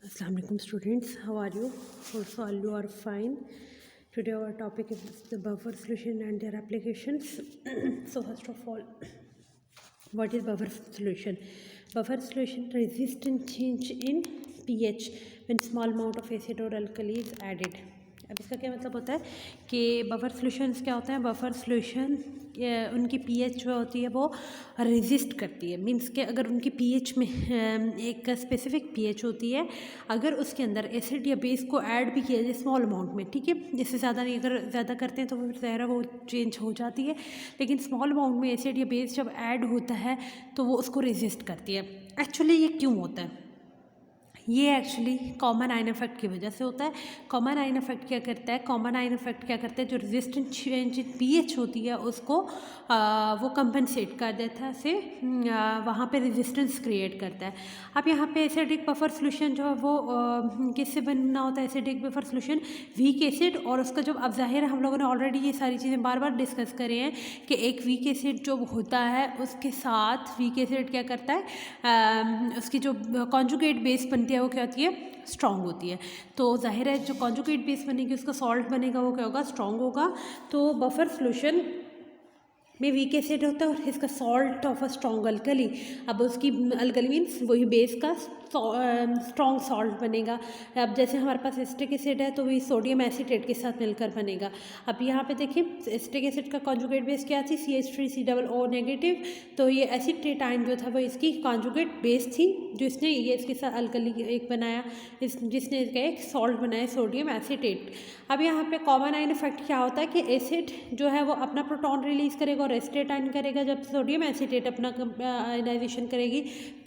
Assalamu alaikum students, how are you? Also all you are fine. Today our topic is the buffer solution and their applications. So first of all, what is buffer solution? Buffer solution resistant change in pH when small amount of acid or alkali is added. अब इसका क्या मतलब होता है कि buffer solutions क्या होता है? बफर सॉल्यूशन उनकी पीएच जो होती है वो रेजिस्ट करती है। मींस कि अगर उनकी पीएच में एक स्पेसिफिक पीएच होती है, अगर उसके अंदर एसिड या बेस को ऐड भी किया जाए स्मॉल अमाउंट में, ठीक है, इससे ज़्यादा नहीं, अगर ज़्यादा करते हैं तो फिर ज़ाहिर वो चेंज हो जाती है, लेकिन स्मॉल अमाउंट में एसिड या बेस जब ऐड होता है तो वो उसको रेजिस्ट करती है। एक्चुअली ये क्यों होता है? ये एक्चुअली कॉमन आयन इफेक्ट की वजह से होता है। कॉमन आयन इफेक्ट क्या करता है? कॉमन आयन इफेक्ट क्या करता है? जो रेजिस्टेंट चेंज इन पीएच होती है उसको वो कंपनसेट कर देता है, से वहाँ पे रेजिस्टेंस क्रिएट करता है। अब यहाँ पे एसिडिक बफर सॉल्यूशन जो है वो किससे बनना होता है? Acidic buffer solution weak acid, और उसका जो अब ज़ाहिर हम लोगों ने ऑलरेडी ये सारी चीज़ें बार बार डिस्कस करे हैं कि एक वीक एसिड जो होता है उसके साथ वीक एसिड क्या करता है, उसकी जो कॉन्जुगेट बेस बनती है वो क्या होती है? स्ट्रॉन्ग होती है। तो जाहिर है जो कॉन्जुगेट बेस बनेगी उसका सॉल्ट बनेगा, वो क्या होगा? स्ट्रॉन्ग होगा। तो बफर सॉल्यूशन में वीक एसिड होता है और इसका salt of a strong alkali. अब उसकी अल्कली मीन्स वही बेस का स्ट्रॉन्ग सॉल्ट बनेगा। अब जैसे हमारे पास एसिटिक एसिड है तो वही सोडियम एसीटेट के साथ मिलकर बनेगा। अब यहाँ पे देखिए एसिटिक एसिड का कॉन्जुगेट बेस क्या थी? CH3COO negative. तो ये एसीटेट आयन जो था वो इसकी कॉन्जुगेट बेस थी, जो इसने ये इसके साथ अल्कली एक बनाया, जिसने इसका एक सॉल्ट बनाया सोडियम एसीटेट। अब यहाँ पे कॉमन आयन इफेक्ट क्या होता है कि एसिड जो है वो अपना प्रोटॉन रिलीज करेगा और एसीटेट आयन करेगा, जब सोडियम एसीटेट अपना आयनाइजेशन करेगी,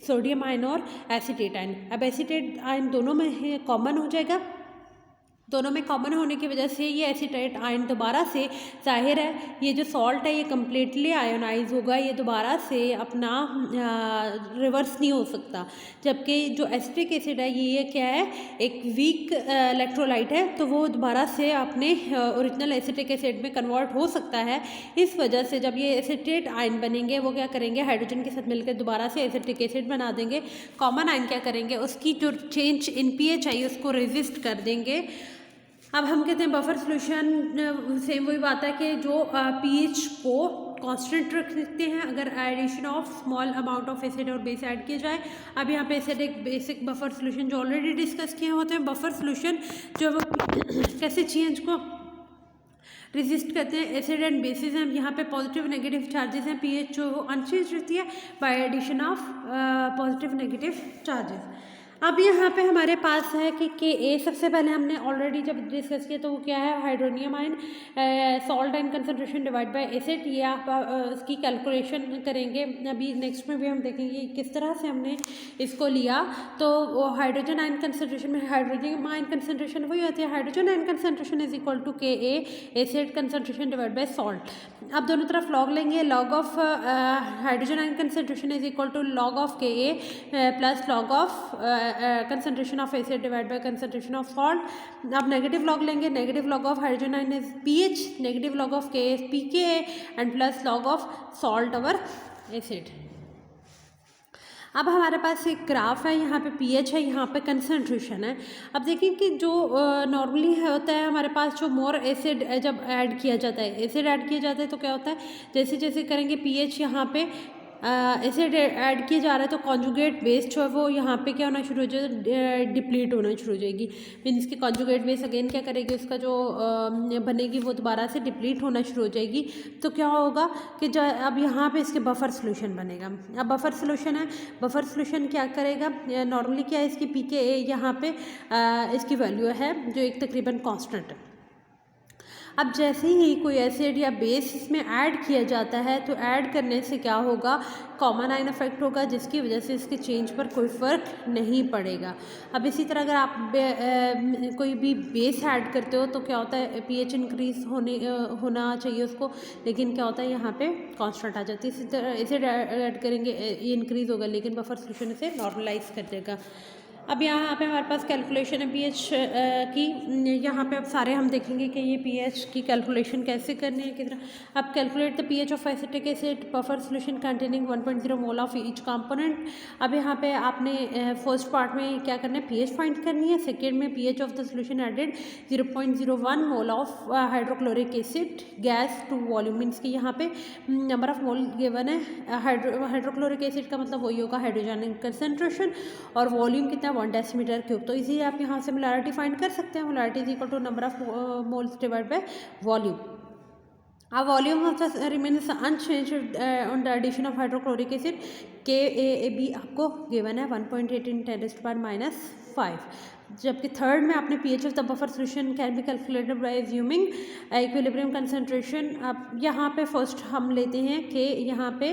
सोडियम आयन और एसीटेट आयन। अब एसीटेट आयन दोनों में कॉमन हो जाएगा। दोनों में कॉमन होने की वजह से ये एसीटेट आयन दोबारा से, जाहिर है ये जो सॉल्ट है ये कम्प्लीटली आयोनाइज होगा, ये दोबारा से अपना रिवर्स नहीं हो सकता। जबकि जो एसिटिक एसिड है ये क्या है? एक वीक इलेक्ट्रोलाइट है, तो वो दोबारा से अपने ओरिजिनल एसिटिक एसिड में कन्वर्ट हो सकता है। इस वजह से जब ये एसीटेट आयन बनेंगे वो क्या करेंगे? हाइड्रोजन के साथ मिलकर दोबारा से एसिटिक एसिड बना देंगे। कॉमन आयन क्या करेंगे? उसकी जो चेंज इन पीएच आई उसको रेजिस्ट कर देंगे। अब हम कहते हैं बफर सॉल्यूशन सेम वही बात है कि जो पीएच को कांस्टेंट रख सकते हैं अगर addition of small amount of acid और बेस ऐड किया जाए। अब यहाँ पे एसिडिक बेसिक बफर सॉल्यूशन जो ऑलरेडी डिस्कस किए होते हैं, बफर सॉल्यूशन जो वो कैसे चेंज को रेजिस्ट करते हैं। एसिड एंड बेसिस हैं, यहाँ पे पॉजिटिव नेगेटिव चार्जेस हैं, पीएच जो वो अनचेंज रहती है by addition of positive negative charges. अब यहाँ पे हमारे पास है कि Ka सबसे पहले हमने ऑलरेडी जब डिस्कस किया तो वो क्या है? Hydronium ion salt ion concentration divide bye acid. ये आप उसकी कैलकुलेशन करेंगे, अभी नेक्स्ट में भी हम देखेंगे किस तरह से हमने इसको लिया। तो वो हाइड्रोजन आयन कंसंट्रेशन में हाइड्रोनियम आयन कंसंट्रेशन वही होती है, hydrogen ion concentration is equal to Ka acid concentration divide by salt. अब दोनों तरफ लॉग लेंगे, log of hydrogen ion concentration is equal to log of Ka plus log of concentration of acid divide by concentration of salt. अब negative log लेंगे, negative log of hydrogen ion is pH, negative log of Ka is pKa and plus log of salt over acid. अब हमारे पास एक graph है, यहाँ पे pH है, यहाँ पे कंसंट्रेशन है। अब देखिए कि जो नॉर्मली होता है हमारे पास, जो मोर एसिड जब ऐड किया जाता है, एसिड ऐड किया जाता है तो क्या होता है? जैसे जैसे करेंगे पीएच यहाँ पे एसिड ऐड किया जा रहा है तो कॉन्जुगेट बेस जो है वो यहाँ पे क्या होना शुरू हो जाएगा? डिप्लीट होना शुरू हो जाएगी। मीन्स की कॉन्जुगेट बेस अगेन क्या करेगी? उसका जो बनेगी वो दोबारा से डिप्लीट होना शुरू हो जाएगी। तो क्या होगा कि अब यहाँ पे इसके बफर सॉल्यूशन बनेगा। अब बफर सॉल्यूशन है, बफर सॉल्यूशन क्या करेगा? नॉर्मली क्या है इसकी pKa यहाँ पे इसकी वैल्यू है जो एक तकरीबन कांस्टेंट है। अब जैसे ही कोई एसिड या बेस इसमें ऐड किया जाता है तो ऐड करने से क्या होगा? कॉमन आयन इफेक्ट होगा, जिसकी वजह से इसके चेंज पर कोई फ़र्क नहीं पड़ेगा। अब इसी तरह अगर आप कोई भी बेस ऐड करते हो तो क्या होता है? पीएच इंक्रीज होना चाहिए उसको, लेकिन क्या होता है यहाँ पे कांस्टेंट आ जाती है। इसी तरह एसिड ऐड करेंगे ये इंक्रीज होगा, लेकिन बफर सॉल्यूशन इसे नॉर्मलाइज कर देगा। अब यहाँ पे हमारे पास कैलकुलेशन है पीएच की। यहाँ पे अब सारे हम देखेंगे कि ये पीएच की कैलकुलेशन कैसे करनी है कितना। अब calculate the pH of acetic acid buffer solution containing 1.0 mole of each component. अब यहाँ पे आपने फर्स्ट पार्ट में क्या करना है, पीएच फाइंड करनी है। सेकेंड में pH of the solution added 0.01 mole of hydrochloric acid gas to volume, means कि यहाँ पे नंबर ऑफ मोल गिवन है। हाइड्रोक्लोरिक एसिड का मतलब वही होगा हाइड्रोजन कंसेंट्रेशन, और वॉल्यूम कितना 1 डेसीमीटर क्यूब। तो इसी आप यहाँ से मोलारिटी फाइंड कर सकते हैं। Molarity is equal to number of moles divide by volume. अब volume of the remains unchanged on the addition of hydrochloric acid KAB आपको गिवन है 1.8 × 10⁻⁵। जबकि थर्ड में आपने pH of the buffer solution can be calculated by assuming equilibrium concentration. अब यहाँ पे first हम लेते हैं कि यहाँ पे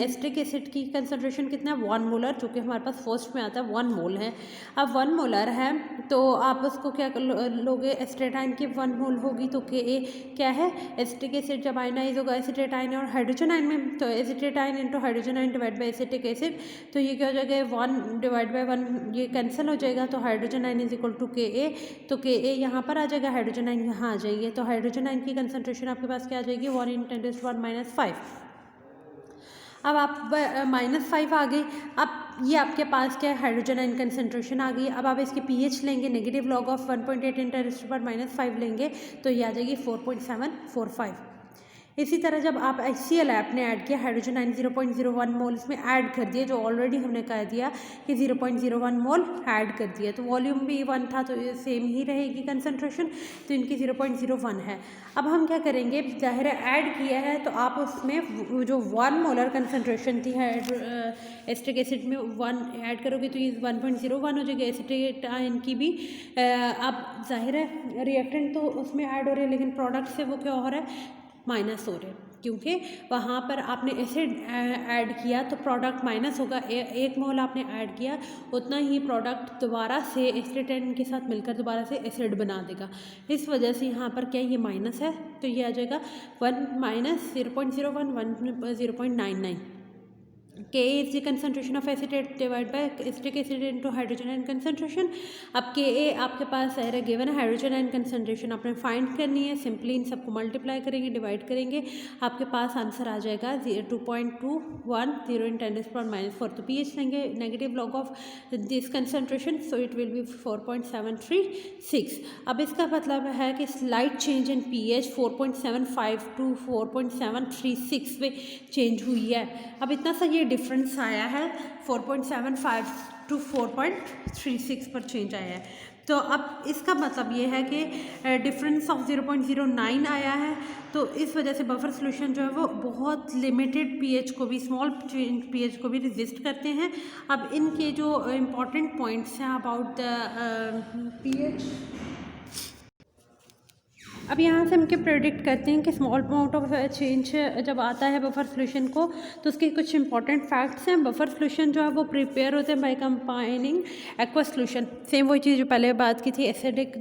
एसिटिक एसिड की कंसंट्रेशन कितना है 1 मोलर, जो कि हमारे पास फर्स्ट में आता है 1 मोल है। अब 1 मोलर है तो आप उसको क्या लोगे, एसिटेटाइन की 1 मोल होगी तो KA क्या है, एसिटिक एसिड जब आयनाइज होगा एसिटेटाइन और हाइड्रोजन आयन में, तो acetate ion into hydrogen ion divide by acetic acid, तो ये क्या हो जाएगा 1 डिवाइड बाई 1, ये कैंसिल हो जाएगा। तो hydrogen ion is equal to KA, तो KA यहाँ पर आ जाएगा, हाइड्रोजन आयन यहाँ आ जाएगी। तो हाइड्रोजन आयन की कंसंट्रेशन आपके पास क्या आ जाएगी 1 × 10⁻⁵। अब आप -5 आ गई। अब ये आपके पास क्या है, हाइड्रोजन आयन कंसंट्रेशन आ गई। अब आप इसके पीएच लेंगे, नेगेटिव लॉग ऑफ 1.8 × 10⁻⁵ लेंगे तो ये आ जाएगी 4.745। इसी तरह जब आप HCl आपने ऐड किया, हाइड्रोजन आयन 0.01 मोल इसमें ऐड कर दिया, जो ऑलरेडी हमने कह दिया कि 0.01 मोल ऐड कर दिया, तो वॉल्यूम भी 1 था तो सेम ही रहेगी कंसंट्रेशन, तो इनकी 0.01 है। अब हम क्या करेंगे, ज़ाहिर है ऐड किया है तो आप उसमें जो 1 मोलर कंसंट्रेशन थी एसिटिक एसिड में 1 ऐड करोगे तो ये 1.01 हो जाएगी। एसिटेट आयन की भी अब ज़ाहिर है रिएक्टेंट तो उसमें ऐड हो रहे हैं, लेकिन प्रोडक्ट से वो क्या हो रहा है, माइनस हो रहे, क्योंकि वहाँ पर आपने एसिड ऐड किया तो प्रोडक्ट माइनस होगा। 1 मोल आपने ऐड किया, उतना ही प्रोडक्ट दोबारा से एसिटेटाइन के साथ मिलकर दोबारा से एसिड बना देगा। इस वजह से यहाँ पर क्या ये माइनस है, तो ये आ जाएगा 1 - 0.01 1 0.99। Ka is the concentration of acetate divided by acetic acid into hydrogen ion concentration। अब Ka आपके पास है गिवन है, हाइड्रोजन आयन कंसंट्रेशन आपने फाइंड करनी है। सिंपली इन सबको मल्टीप्लाई करेंगे, डिवाइड करेंगे, आपके पास आंसर आ जाएगा 2.210 × 10⁻⁴। तो pH लेंगे, negative log of this concentration, so it will be 4.736। अब इसका मतलब है कि slight change in pH 4.75 to 4.736 में चेंज हुई है। अब इतना सा ये डिफरेंस आया है, 4.75 to 4.36 पर चेंज आया है। तो अब इसका मतलब ये है कि डिफरेंस ऑफ 0.09 आया है, तो इस वजह से बफर सॉल्यूशन जो है वो बहुत लिमिटेड पीएच को भी, स्मॉल पीएच को भी रेजिस्ट करते हैं। अब इनके जो इम्पॉर्टेंट पॉइंट्स हैं अबाउट द पीएच, अब यहाँ से हम क्या प्रेडिक्ट करते हैं कि स्मॉल अमाउंट ऑफ चेंज जब आता है बफर सॉल्यूशन को, तो उसके कुछ इंपॉर्टेंट फैक्ट्स हैं। बफर सॉल्यूशन जो है वो प्रिपेयर होते हैं by combining aqua solution. Same वही चीज़ जो पहले बात की थी, एसिडिक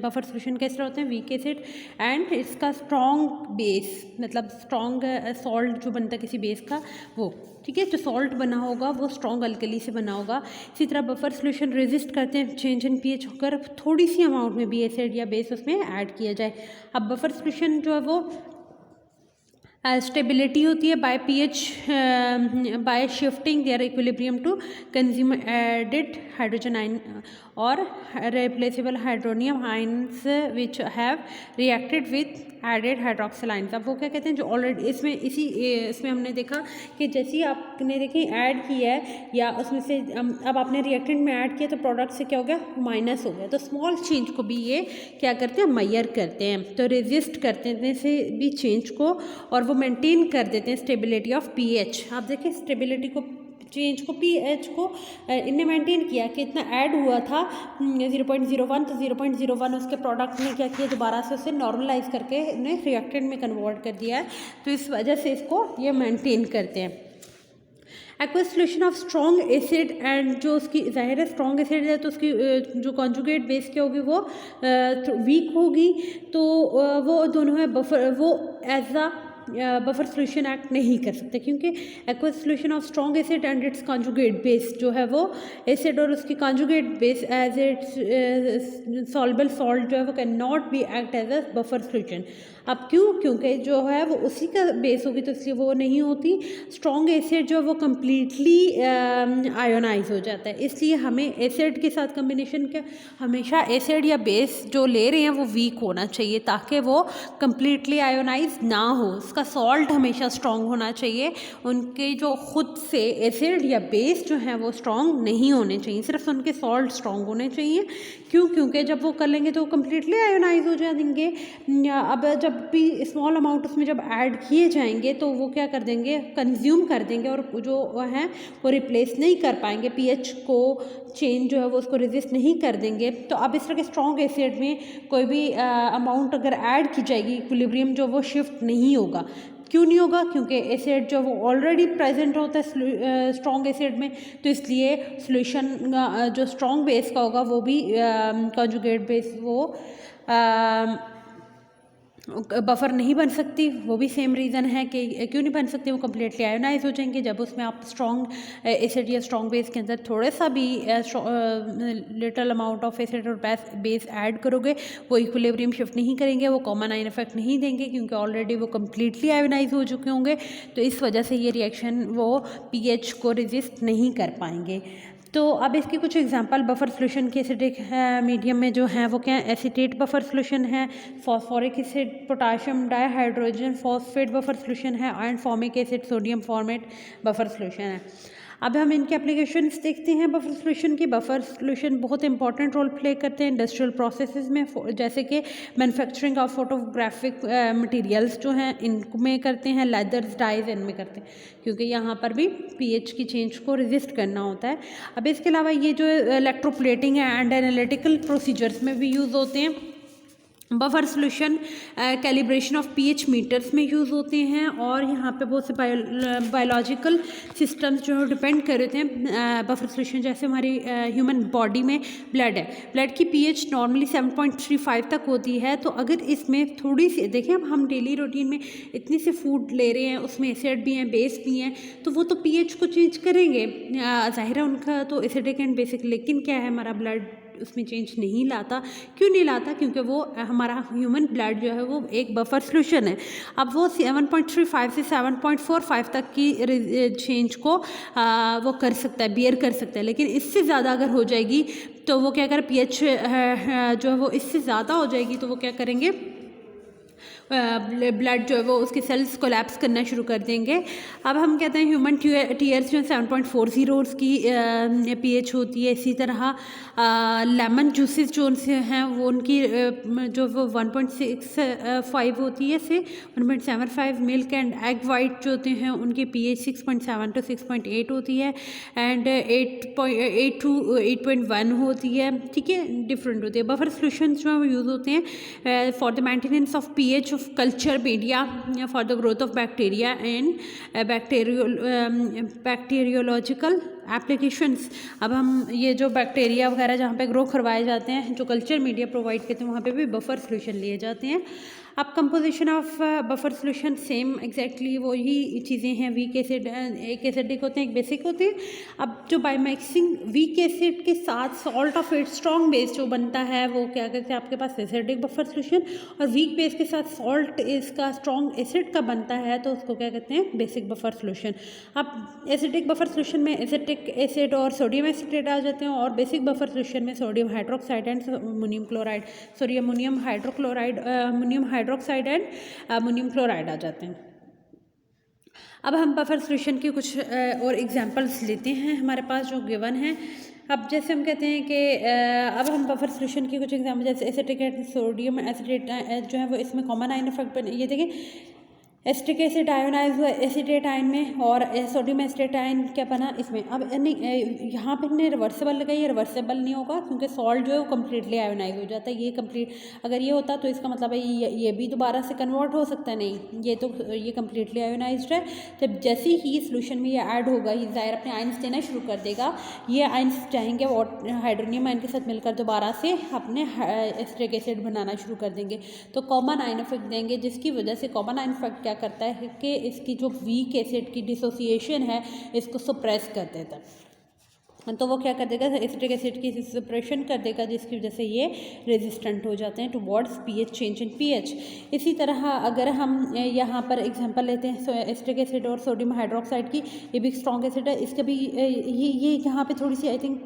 बफर सॉल्यूशन कैसे होते हैं, वीक एसिड एंड इसका स्ट्रॉन्ग बेस, मतलब स्ट्रॉन्ग सॉल्ट जो बनता है किसी बेस का वो, ठीक है, जो सॉल्ट बना होगा वो स्ट्रॉन्ग अल्कली से बना होगा। इसी तरह बफर सॉल्यूशन रेजिस्ट करते हैं चेंज इन पीएच होकर थोड़ी सी अमाउंट में भी एसिड या बेस उसमें ऐड किया जाए। अब बफर सॉल्यूशन जो है वो स्टेबिलिटी होती है by pH by shifting their equilibrium to consume added hydrogen ion और replaceable hydronium ions which have reacted with added hydroxyl ions. अब वो क्या कहते हैं, जो ऑलरेडी इसमें हमने देखा कि जैसे ही आपने देखिए ऐड किया है या उसमें से अब आपने रिएक्टेंट में ऐड किया तो प्रोडक्ट से क्या हो गया, माइनस हो गया। तो स्मॉल चेंज को भी ये क्या करते हैं, मेजर करते हैं, तो रेजिस्ट करते हैं से भी चेंज को, और वो मेंटेन कर देते हैं स्टेबिलिटी ऑफ पीएच। आप देखिए स्टेबिलिटी को, चेंज को, पीएच को इनने मेंटेन किया कि इतना ऐड हुआ था 0.01, तो 0.01 उसके प्रोडक्ट ने क्या किया, दोबारा से उसे नॉर्मलाइज करके इन्हें रिएक्टेंट में कन्वर्ट कर दिया है। तो इस वजह से इसको ये मेंटेन करते हैं। Aqua solution of strong acid and जो उसकी ज़ाहिर है स्ट्रॉन्ग एसिड है तो उसकी जो कॉन्जुगेट बेस क्या होगी वो वीक होगी, तो वो दोनों है बफर, वो as a buffer solution act नहीं कर सकते, क्योंकि aqueous solution of strong acid and its conjugate base जो है वो एसिड और उसकी conjugate base as its soluble salt जो है वो can not be act as a buffer solution. अब क्यों? क्योंकि जो है वो उसी का बेस होगी तो इसलिए वो नहीं होती। स्ट्रॉन्ग एसिड जो है वो कम्प्लीटली आयोनाइज हो जाता है, इसलिए हमें एसिड के साथ कम्बिनेशन का हमेशा एसिड या बेस जो ले रहे हैं वो वीक होना चाहिए ताकि वो कम्प्लीटली आयोनाइज ना हो। उसका सॉल्ट हमेशा स्ट्रॉन्ग होना चाहिए, उनके जो खुद से एसिड या बेस जो है वो स्ट्रॉन्ग नहीं होने चाहिए, सिर्फ उनके सॉल्ट स्ट्रॉन्ग होने चाहिए। क्यों? क्योंकि जब वो कर लेंगे तो कम्प्लीटली आयोनाइज हो जाएंगे। अब जब भी स्मॉल अमाउंट उसमें जब ऐड किए जाएंगे तो वो क्या कर देंगे, कंज्यूम कर देंगे और जो है वो रिप्लेस नहीं कर पाएंगे, पीएच को चेंज जो है वो उसको रेजिस्ट नहीं कर देंगे। तो अब इस तरह के स्ट्रॉन्ग एसिड में कोई भी अमाउंट अगर ऐड की जाएगी इक्विलिब्रियम जो वो शिफ्ट नहीं होगा। क्यों नहीं होगा? क्योंकि एसिड जो वो ऑलरेडी प्रेजेंट होता है स्ट्रॉन्ग एसिड में, तो इसलिए सॉल्यूशन जो स्ट्रॉन्ग बेस का होगा वो भी कॉन्जुगेट बेस वो बफर नहीं बन सकती। वो भी सेम रीज़न है कि क्यों नहीं बन सकती, वो कम्प्लीटली आयोनाइज हो जाएंगे। जब उसमें आप स्ट्रॉन्ग एसिड या स्ट्रॉन्ग बेस के अंदर थोड़ा सा भी लिटल अमाउंट ऑफ एसिड और बेस ऐड करोगे वो इक्विलिब्रियम शिफ्ट नहीं करेंगे, वो कॉमन आयन इफेक्ट नहीं देंगे, क्योंकि ऑलरेडी वो कम्प्लीटली आयोनाइज हो चुके होंगे। तो इस वजह से ये रिएक्शन वो पीएच को रेजिस्ट नहीं कर पाएंगे। तो अब इसकी कुछ एग्जांपल बफर सोल्यूशन के एसिडिक मीडियम में जो है वो क्या है, एसीटेट बफर सोल्यूशन है, phosphoric acid, potassium dihydrogen phosphate buffer solution है, iron formic acid, sodium formate buffer solution है। अब हम इनके एप्लीकेशंस देखते हैं बफर सोल्यूशन की। बफर सोल्यूशन बहुत इंपॉर्टेंट रोल प्ले करते हैं इंडस्ट्रियल प्रोसेसेस में, जैसे कि मैन्युफैक्चरिंग ऑफ फोटोग्राफिक मटेरियल्स जो हैं इनमें करते हैं, लेदर्स डाइज इनमें करते हैं, क्योंकि यहाँ पर भी पीएच की चेंज को रेजिस्ट करना होता है। अब इसके अलावा ये जो इलेक्ट्रोप्लेटिंग है एंड एनालिटिकल प्रोसीजर्स में भी यूज़ होते हैं। Buffer solution calibration of pH meters में यूज़ होते हैं, और यहाँ पे बहुत से बायोलॉजिकल सिस्टम्स जो है डिपेंड कर रहे हैं बफर सोल्यूशन। जैसे हमारी ह्यूमन बॉडी में ब्लड है, ब्लड की पीएच नॉर्मली 7.35 तक होती है। तो अगर इसमें थोड़ी सी देखें, अब हम डेली रूटीन में इतनी से फूड ले रहे हैं, उसमें एसिड भी हैं, बेस भी हैं, तो वो तो पीएच को चेंज करेंगे, ज़ाहिर है उनका तो एसिडिक एंड बेसिक। लेकिन क्या है, हमारा ब्लड उसमें चेंज नहीं लाता। क्यों नहीं लाता? क्योंकि वो हमारा ह्यूमन ब्लड जो है वो एक बफर सोल्यूशन है। अब वो 7.35 से 7.45 तक की चेंज को वो कर सकता है, बियर कर सकता है। लेकिन इससे ज़्यादा अगर हो जाएगी तो वो क्या करें, पीएच जो है वो इससे ज़्यादा हो जाएगी तो वो क्या करेंगे, ब्लड जो है वो उसके सेल्स कोलैप्स करना शुरू कर देंगे। अब हम कहते हैं ह्यूमन टीयर्स जो है 7.40 की पीएच होती है। इसी तरह लेमन जूसेस जो उनसे हैं वो उनकी जो वो 1.65 होती है से 1.75। मिल्क एंड एग वाइट जो होते हैं उनकी पीएच 6.7 to 6.8 होती है, एंड 8.8 to 8.1 होती है। ठीक है, डिफरेंट होती है। बफर सोल्यूशंस जो यूज़ होते हैं for the maintenance of pH of culture media, for the growth of bacteria and bacteriological applications. अब हम ये जो बैक्टीरिया वगैरह जहाँ पे ग्रो करवाए जाते हैं, जो कल्चर मीडिया प्रोवाइड करते हैं, वहाँ पे भी बफर सोल्यूशन लिए जाते हैं। अब composition of buffer solution same exactly वही चीज़ें हैं। वीक एसिड, एक एसिडिक होते हैं, एक बेसिक होते हैं। अब जो बाय मिक्सिंग वीक एसिड के साथ salt of it strong base जो बनता है वो क्या कहते हैं, आपके पास एसिडिक बफर सोल्यूशन, और वीक बेस के साथ सॉल्ट इसका स्ट्रॉन्ग एसिड का बनता है तो उसको क्या कहते हैं, बेसिक बफर सोल्यूशन। अब एसिडिक बफर सोल्यूशन में एसिटिक एसिड और सोडियम एसिटेट आ जाते हैं, और बेसिक बफर सोल्यूशन में sodium hydroxide and ammonium chloride, sorry ammonium hydrochloride, ammonium hydroxide and ammonium chloride आ जाते हैं। अब हम बफर सोल्यूशन की कुछ और एग्जांपल्स लेते हैं हमारे पास जो गिवन है। अब जैसे हम कहते हैं कि अब हम बफर सोल्यूशन की कुछ एग्जांपल, जैसे एसिटिक एसिड, सोडियम एसिटेट जो है वो इसमें कॉमन आयन इफेक्ट बने। ये देखिए एसिटिक एसिड आयोनाइज हुआ एसिटेट आयन में, और सोडियम एसिटेट आयन क्या बना इसमें। अब नहीं, यहाँ पे हमने रिवर्सेबल लगाई, ये रिवर्सेबल नहीं होगा क्योंकि सॉल्ट जो है वो कम्प्लीटली आयोनाइज हो जाता है। ये कम्प्लीट अगर ये होता तो इसका मतलब है ये भी दोबारा से कन्वर्ट हो सकता है, नहीं, ये तो ये कम्प्लीटली आयोनाइज्ड है। जब जैसे ही सोल्यूशन में ये ऐड होगा, ये ज़ाहिर अपने आयन्स देना शुरू कर देगा। ये आयन्स चाहेंगे हाइड्रोनियम आयन के साथ मिलकर दोबारा से अपने एसिटिक एसिड बनाना शुरू कर देंगे, तो कॉमन आयन इफेक्ट देंगे, जिसकी वजह से कॉमन आयन इफेक्ट क्या करता है कि इसकी जो वीक एसिड की डिसोसिएशन है इसको सप्रेस कर देता है। तो वो क्या कर देगा, एसिटिक एसिड की सप्रेशन कर देगा, जिसकी वजह से ये रेजिस्टेंट हो जाते हैं towards pH, change in pH. इसी तरह अगर हम यहाँ पर एग्जांपल लेते हैं एसिटिक एसिड और सोडियम हाइड्रोक्साइड की, ये भी स्ट्रॉन्ग एसिड है, इसका भी ये यहाँ पे थोड़ी सी आई थिंक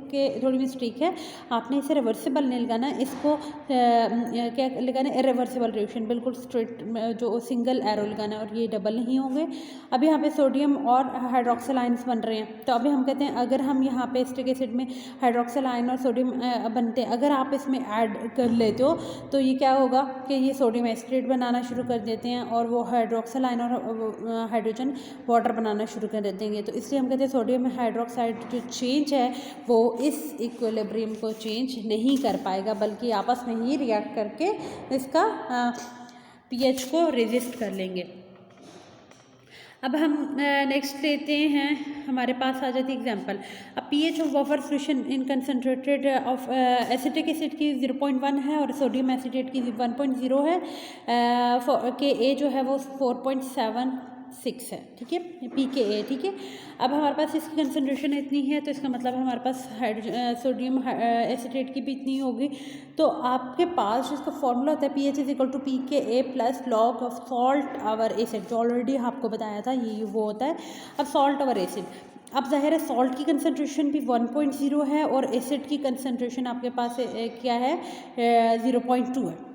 थोड़ी मिस्टेक है, आपने इसे रिवर्सिबल नहीं लगाना, इसको क्या लगाना है, इरिवर्सिबल रिएक्शन, बिल्कुल स्ट्रेट जो सिंगल एरो लगाना है और ये डबल नहीं होंगे। अब यहाँ पे सोडियम और हाइड्रोक्सिल आयंस बन रहे हैं, तो अभी हम कहते हैं अगर हम यहाँ पे एसिटिक एसिड में हाइड्रोक्सिल आयन और सोडियम बनते हैं, अगर आप इसमें ऐड कर लेते हो तो ये क्या होगा कि ये सोडियम एसिटेट बनाना शुरू कर देते हैं और वो हाइड्रोक्सिल आयन और हाइड्रोजन वाटर बनाना शुरू कर देंगे। तो इसलिए हम कहते हैं सोडियम हाइड्रोक्साइड जो चेंज है वो इस इक्विलिब्रियम को चेंज नहीं कर पाएगा, बल्कि आपस में ही रिएक्ट करके इसका पीएच को रेजिस्ट कर लेंगे। अब हम नेक्स्ट लेते हैं, हमारे पास आ जाती है example, a pH of buffer solution in concentrated of acetic acid की 0.1 है और सोडियम एसिटेट की 1.0 है, के ए जो है वो 4.76 है, ठीक है, पी के ए, ठीक है। अब हमारे पास इसकी कंसनट्रेशन इतनी है तो इसका मतलब हमारे पास सोडियम एसिटेट की भी इतनी होगी। तो आपके पास जिसका फॉर्मूला होता है pH is equal to P K A plus log of salt over acid, जो ऑलरेडी आपको बताया था ये वो होता है। अब सॉल्ट ओवर एसिड, अब जाहिर है सॉल्ट की कंसनट्रेशन भी 1.0 है और एसिड की कंसनट्रेशन आपके पास क्या है 0.2 है।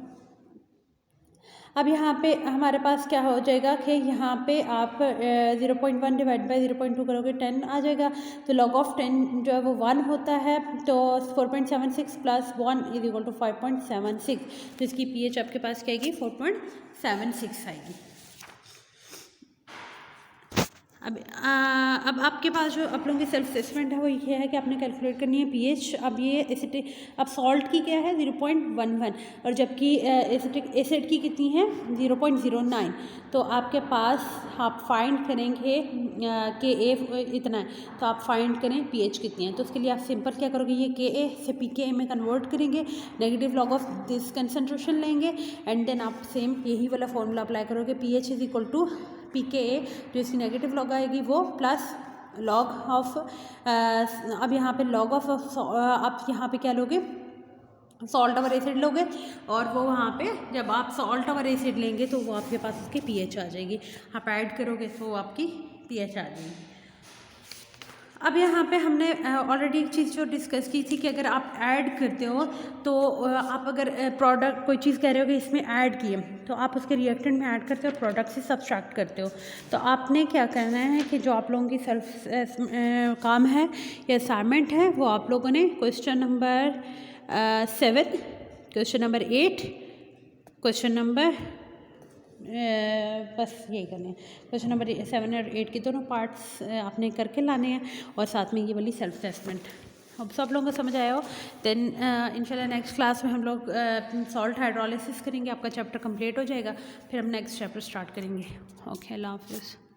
अब यहाँ पे हमारे पास क्या हो जाएगा कि यहाँ पे आप 0.1 डिवाइड बाई 0.2 करोगे 10 आ जाएगा, तो लॉग ऑफ 10 जो है वो 1 होता है, तो 4.76 प्लस 1 इज इक्वल टू 5.76, तो इसकी पीएच आपके पास क्या आएगी 4.76 आएगी। अब आपके पास जो आप लोगों की सेल्फ असेसमेंट है वो ये है कि आपने कैलकुलेट करनी है पीएच। अब ये एसिटिक, अब सॉल्ट की क्या है 0.11 और जबकि एसिटिक एसिड की कितनी है 0.09, तो आपके पास आप फाइंड करेंगे के ए इतना है, तो आप फाइंड करें पीएच कितनी है। तो उसके लिए आप सिंपल क्या करोगे, ये के ए से पी के ए में कन्वर्ट करेंगे, negative log of this concentration लेंगे एंड देन आप सेम यही वाला फॉर्मूला अप्लाई करोगे, pH is equal to P K A, जो इसकी नेगेटिव लॉग आएगी वो प्लस लॉग ऑफ अब यहाँ पे लॉग ऑफ आप यहाँ पे क्या लोगे सॉल्ट ओवर एसिड लोगे, और वो वहाँ पे जब आप सॉल्ट ओवर एसिड लेंगे तो वो आपके पास उसकी पीएच आ जाएगी, आप ऐड करोगे तो वो आपकी पीएच आ जाएगी। अब यहाँ पे हमने ऑलरेडी एक चीज़ जो डिस्कस की थी कि अगर आप ऐड करते हो तो आप अगर प्रोडक्ट कोई चीज़ कह रहे हो कि इसमें ऐड किए तो आप उसके रिएक्टेंट में ऐड करते हो, प्रोडक्ट से सब्सट्रैक्ट करते हो। तो आपने क्या करना है कि जो आप लोगों की सेल्फ काम है या असाइनमेंट है वो आप लोगों ने question number 7, question number 8, question number बस यही करने हैं, क्वेश्चन नंबर 7 और 8 के दोनों पार्ट्स आपने करके लाने हैं और साथ में ये वाली सेल्फ असेसमेंट। अब सब लोगों को समझ आया हो, देन इंशाल्लाह नेक्स्ट क्लास में हम लोग सॉल्ट हाइड्रोलिसिस करेंगे, आपका चैप्टर कंप्लीट हो जाएगा, फिर हम नेक्स्ट चैप्टर स्टार्ट करेंगे। ओके, अल्लाह हाफिज़।